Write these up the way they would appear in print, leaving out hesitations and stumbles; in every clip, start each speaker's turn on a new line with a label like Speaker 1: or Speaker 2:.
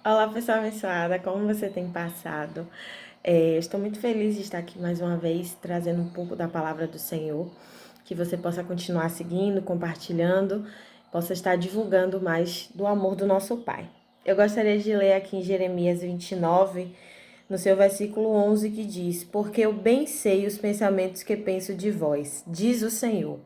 Speaker 1: Olá, pessoa abençoada, como você tem passado? Estou muito feliz de estar aqui mais uma vez, trazendo um pouco da palavra do Senhor, que você possa continuar seguindo, compartilhando, possa estar divulgando mais do amor do nosso Pai. Eu gostaria de ler aqui em Jeremias 29, no seu versículo 11, que diz: Porque eu bem sei os pensamentos que penso de vós, diz o Senhor,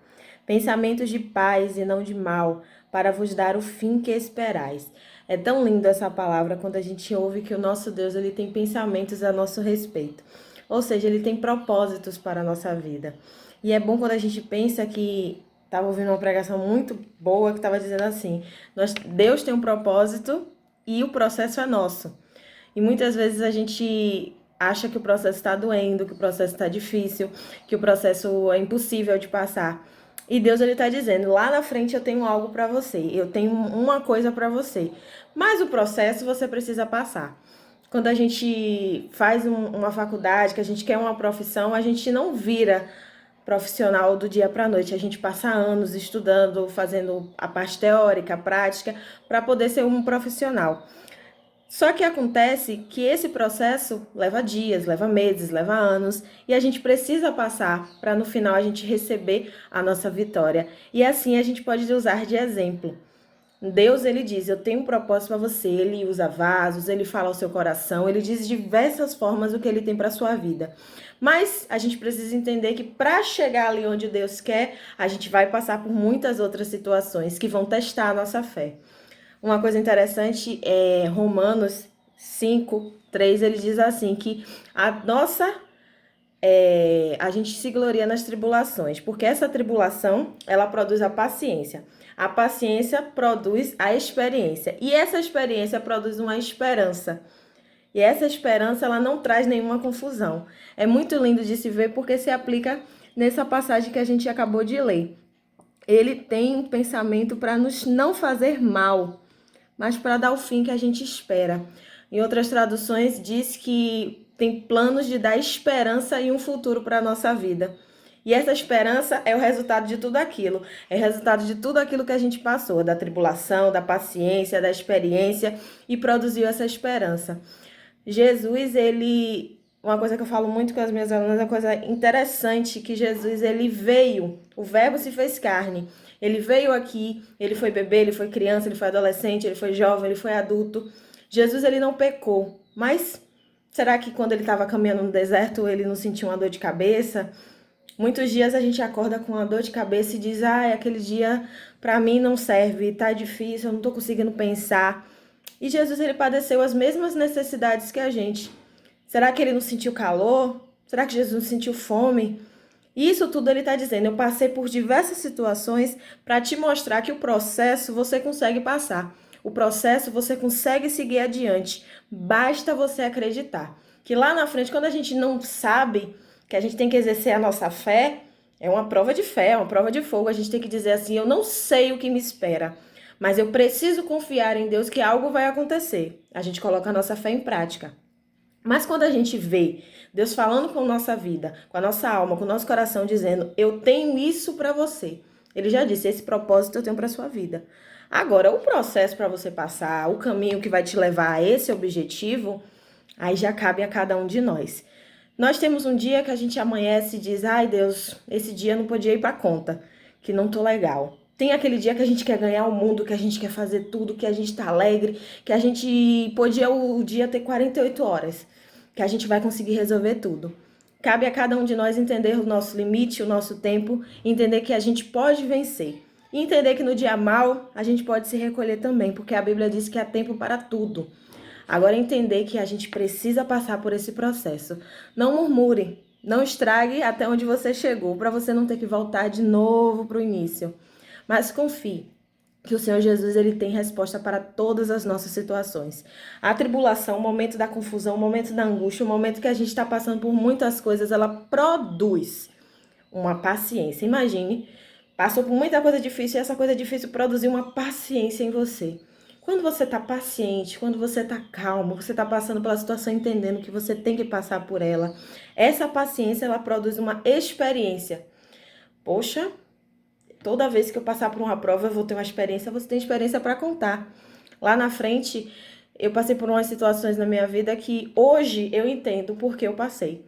Speaker 1: pensamentos de paz e não de mal, para vos dar o fim que esperais. É tão linda essa palavra quando a gente ouve que o nosso Deus ele tem pensamentos a nosso respeito. Ou seja, ele tem propósitos para a nossa vida. E é bom quando a gente pensa que estava ouvindo uma pregação muito boa que estava dizendo assim: Deus tem um propósito e o processo é nosso. E muitas vezes a gente acha que o processo está doendo, que o processo está difícil, que o processo é impossível de passar. E Deus ele está dizendo: lá na frente eu tenho algo para você, eu tenho uma coisa para você. Mas o processo você precisa passar. Quando a gente faz uma faculdade, que a gente quer uma profissão, a gente não vira profissional do dia para a noite. A gente passa anos estudando, fazendo a parte teórica, a prática, para poder ser um profissional. Só que acontece que esse processo leva dias, leva meses, leva anos, e a gente precisa passar para no final a gente receber a nossa vitória. E assim a gente pode usar de exemplo. Deus, ele diz: Eu tenho um propósito para você. Ele usa vasos, ele fala ao seu coração, ele diz de diversas formas o que ele tem para sua vida. Mas a gente precisa entender que para chegar ali onde Deus quer, a gente vai passar por muitas outras situações que vão testar a nossa fé. Uma coisa interessante é Romanos 5:3, ele diz assim que a nossa a gente se gloria nas tribulações, porque essa tribulação, ela produz a paciência. A paciência produz a experiência, e essa experiência produz uma esperança. E essa esperança, ela não traz nenhuma confusão. É muito lindo de se ver porque se aplica nessa passagem que a gente acabou de ler. Ele tem um pensamento para nos não fazer mal, mas para dar o fim que a gente espera. Em outras traduções diz que tem planos de dar esperança e um futuro para a nossa vida. E essa esperança é o resultado de tudo aquilo. É o resultado de tudo aquilo que a gente passou, da tribulação, da paciência, da experiência, e produziu essa esperança. Jesus, ele... Uma coisa que eu falo muito com as minhas alunas, é uma coisa interessante, que Jesus, ele veio, o verbo se fez carne. Ele veio aqui, ele foi bebê, ele foi criança, ele foi adolescente, ele foi jovem, ele foi adulto. Jesus, ele não pecou, mas será que quando ele estava caminhando no deserto, ele não sentiu uma dor de cabeça? Muitos dias a gente acorda com uma dor de cabeça e diz: "Ah, aquele dia para mim não serve, tá difícil, eu não tô conseguindo pensar". E Jesus, ele padeceu as mesmas necessidades que a gente. Será que ele não sentiu calor? Será que Jesus não sentiu fome? Isso tudo ele está dizendo. Eu passei por diversas situações para te mostrar que o processo você consegue passar. O processo você consegue seguir adiante. Basta você acreditar. Que lá na frente, quando a gente não sabe que a gente tem que exercer a nossa fé, é uma prova de fé, é uma prova de fogo. A gente tem que dizer assim: eu não sei o que me espera, mas eu preciso confiar em Deus que algo vai acontecer. A gente coloca a nossa fé em prática. Mas quando a gente vê Deus falando com a nossa vida, com a nossa alma, com o nosso coração, dizendo: Eu tenho isso para você. Ele já disse: Esse propósito eu tenho para sua vida. Agora, o processo para você passar, o caminho que vai te levar a esse objetivo, aí já cabe a cada um de nós. Nós temos um dia que a gente amanhece e diz: Ai, Deus, esse dia eu não podia ir para conta, que não tô legal. Tem aquele dia que a gente quer ganhar o mundo, que a gente quer fazer tudo, que a gente tá alegre, que a gente podia o dia ter 48 horas, que a gente vai conseguir resolver tudo. Cabe a cada um de nós entender o nosso limite, o nosso tempo, entender que a gente pode vencer. E entender que no dia mal a gente pode se recolher também, porque a Bíblia diz que há tempo para tudo. Agora entender que a gente precisa passar por esse processo. Não murmure, não estrague até onde você chegou, para você não ter que voltar de novo para o início. Mas confie que o Senhor Jesus ele tem resposta para todas as nossas situações. A tribulação, o momento da confusão, o momento da angústia, o momento que a gente está passando por muitas coisas, ela produz uma paciência. Imagine, passou por muita coisa difícil e essa coisa difícil produziu uma paciência em você. Quando você está paciente, quando você está calmo, você está passando pela situação entendendo que você tem que passar por ela, essa paciência ela produz uma experiência. Poxa, toda vez que eu passar por uma prova, eu vou ter uma experiência, você tem experiência para contar. Lá na frente, eu passei por umas situações na minha vida que hoje eu entendo por que eu passei.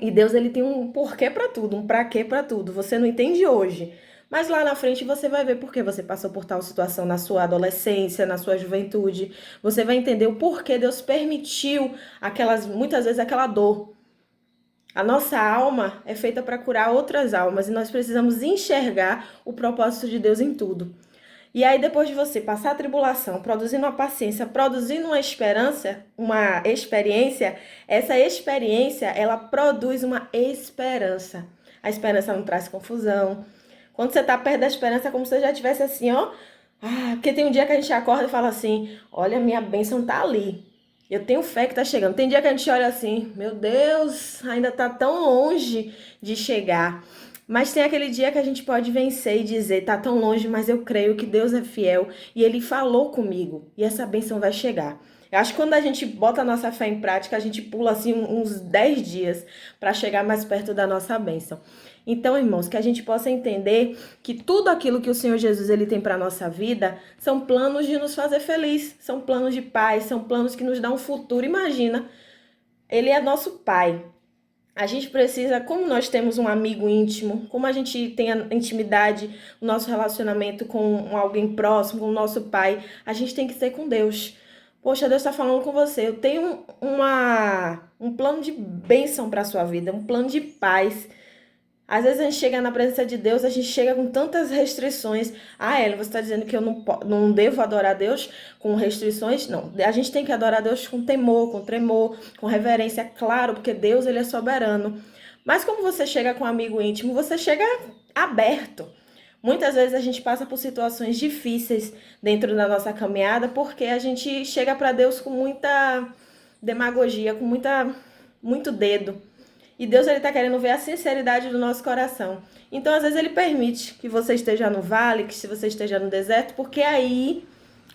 Speaker 1: E Deus, ele tem um porquê pra tudo, um pra quê pra tudo. Você não entende hoje, mas lá na frente você vai ver por que você passou por tal situação na sua adolescência, na sua juventude. Você vai entender o porquê Deus permitiu muitas vezes aquela dor. A nossa alma é feita para curar outras almas e nós precisamos enxergar o propósito de Deus em tudo. E aí, depois de você passar a tribulação, produzindo uma paciência, produzindo uma experiência, essa experiência, ela produz uma esperança. A esperança não traz confusão. Quando você tá perto da esperança, é como se você já tivesse assim, ó. Porque tem um dia que a gente acorda e fala assim, olha, minha bênção tá ali. Eu tenho fé que tá chegando. Tem dia que a gente olha assim, meu Deus, ainda tá tão longe de chegar. Mas tem aquele dia que a gente pode vencer e dizer, tá tão longe, mas eu creio que Deus é fiel e Ele falou comigo e essa bênção vai chegar. Eu acho que quando a gente bota a nossa fé em prática, a gente pula assim uns 10 dias para chegar mais perto da nossa bênção. Então, irmãos, que a gente possa entender que tudo aquilo que o Senhor Jesus ele tem para a nossa vida são planos de nos fazer feliz, são planos de paz, são planos que nos dão um futuro. Imagina, Ele é nosso Pai. A gente precisa, como nós temos um amigo íntimo, como a gente tem a intimidade, o nosso relacionamento com alguém próximo, com o nosso pai, a gente tem que ser com Deus. Poxa, Deus está falando com você. Eu tenho um plano de bênção para a sua vida, um plano de paz. Às vezes a gente chega na presença de Deus, a gente chega com tantas restrições. Ellen, você está dizendo que eu não devo adorar a Deus com restrições? Não, a gente tem que adorar a Deus com temor, com tremor, com reverência, claro, porque Deus ele é soberano. Mas como você chega com um amigo íntimo, você chega aberto. Muitas vezes a gente passa por situações difíceis dentro da nossa caminhada, porque a gente chega para Deus com muita demagogia, com muito dedo. E Deus ele está querendo ver a sinceridade do nosso coração. Então, às vezes, ele permite que você esteja no vale, que se você esteja no deserto, porque aí,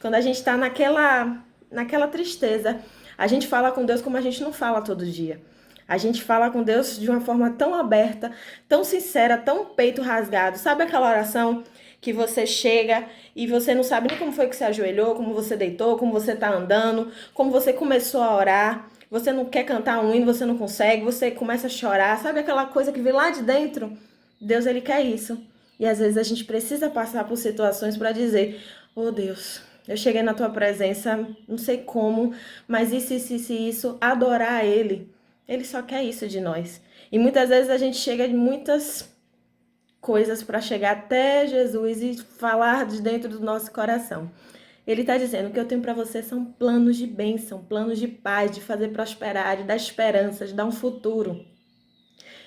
Speaker 1: quando a gente está naquela tristeza, a gente fala com Deus como a gente não fala todo dia. A gente fala com Deus de uma forma tão aberta, tão sincera, tão peito rasgado. Sabe aquela oração que você chega e você não sabe nem como foi que você ajoelhou, como você deitou, como você está andando, como você começou a orar. Você não quer cantar um hino, você não consegue, você começa a chorar. Sabe aquela coisa que vem lá de dentro? Deus, ele quer isso. E às vezes a gente precisa passar por situações para dizer, oh Deus, eu cheguei na tua presença, não sei como, mas isso, adorar ele. Ele só quer isso de nós. E muitas vezes a gente chega de muitas coisas para chegar até Jesus e falar de dentro do nosso coração. Ele está dizendo que eu tenho para você são planos de bênção, planos de paz, de fazer prosperar, de dar esperança, de dar um futuro.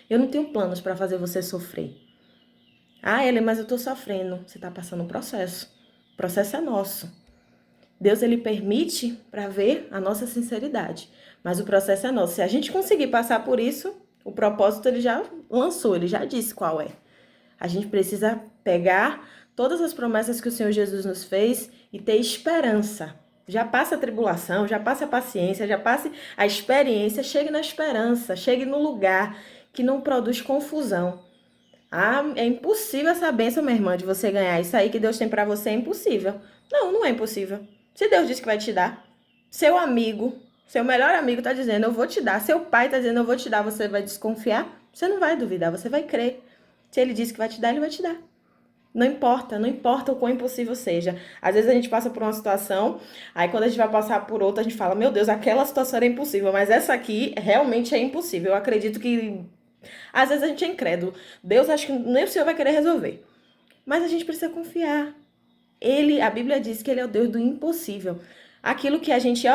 Speaker 1: Eu não tenho planos para fazer você sofrer. Ele, mas eu estou sofrendo. Você está passando um processo. O processo é nosso. Deus, ele permite para ver a nossa sinceridade. Mas o processo é nosso. Se a gente conseguir passar por isso, o propósito ele já lançou, ele já disse qual é. A gente precisa pegar todas as promessas que o Senhor Jesus nos fez e ter esperança. Já passa a tribulação, já passa a paciência, já passe a experiência, chegue na esperança, chegue no lugar que não produz confusão. É impossível essa bênção, minha irmã, de você ganhar isso aí que Deus tem pra você, é impossível. Não, não é impossível. Se Deus disse que vai te dar, seu amigo, seu melhor amigo tá dizendo, eu vou te dar, seu pai tá dizendo, eu vou te dar, você vai desconfiar? Você não vai duvidar, você vai crer. Se ele disse que vai te dar, ele vai te dar. Não importa o quão impossível seja. Às vezes a gente passa por uma situação, aí quando a gente vai passar por outra, a gente fala, meu Deus, aquela situação era impossível, mas essa aqui realmente é impossível. Eu acredito que, às vezes a gente é incrédulo. Deus, acho que nem o Senhor vai querer resolver. Mas a gente precisa confiar. A Bíblia diz que ele é o Deus do impossível. Aquilo que a gente,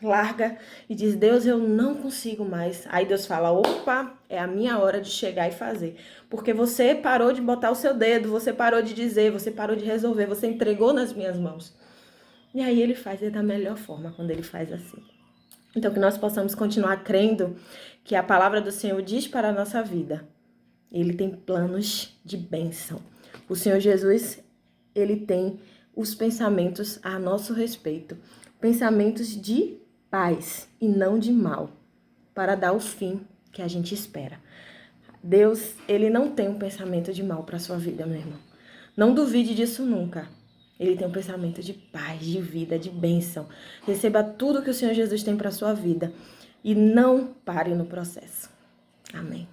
Speaker 1: larga e diz, Deus, eu não consigo mais. Aí Deus fala, opa, é a minha hora de chegar e fazer. Porque você parou de botar o seu dedo, você parou de dizer, você parou de resolver, você entregou nas minhas mãos. E aí ele faz da melhor forma quando ele faz assim. Então que nós possamos continuar crendo que a palavra do Senhor diz para a nossa vida. Ele tem planos de bênção. O Senhor Jesus, ele tem os pensamentos a nosso respeito. Pensamentos de paz e não de mal, para dar o fim que a gente espera. Deus, ele não tem um pensamento de mal para a sua vida, meu irmão. Não duvide disso nunca. Ele tem um pensamento de paz, de vida, de bênção. Receba tudo que o Senhor Jesus tem para a sua vida e não pare no processo. Amém.